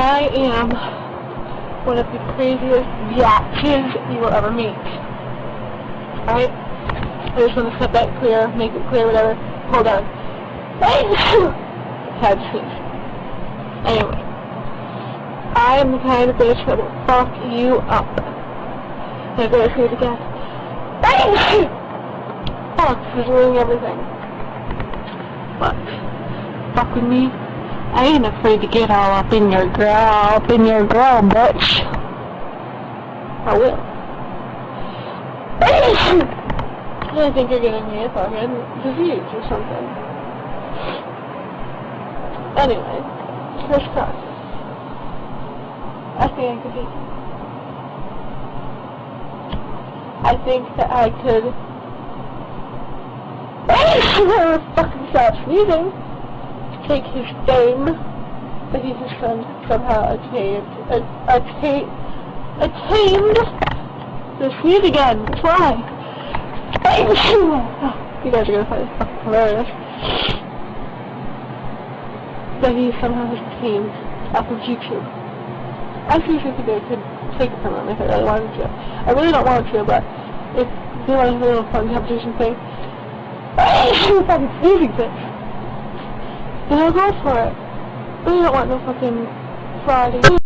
I am one of the craziest bitches you will ever meet. Alright? I just want to set that clear, make it clear, whatever. Hold on. Had to sneeze. Anyway. I am the kind of bitch that will fuck you up. And I'm going to say it again. Fuck, this is ruining everything. Fuck with me. I ain't afraid to get all up in your girl, bitch. I will. I think you're getting me a fucking disease or something. Anyway, first class. I think that I could fucking stop sneezing. Take his fame that he has somehow attained to sneeze again. Why? You guys are gonna find it fucking hilarious. That he somehow has attained off of YouTube. I seriously think I could take it from him if I really wanted to. I really don't want to, but if they want to have a little fun competition thing, fucking sneezing thing. Then I'll go for it. I really don't want no fucking fraud.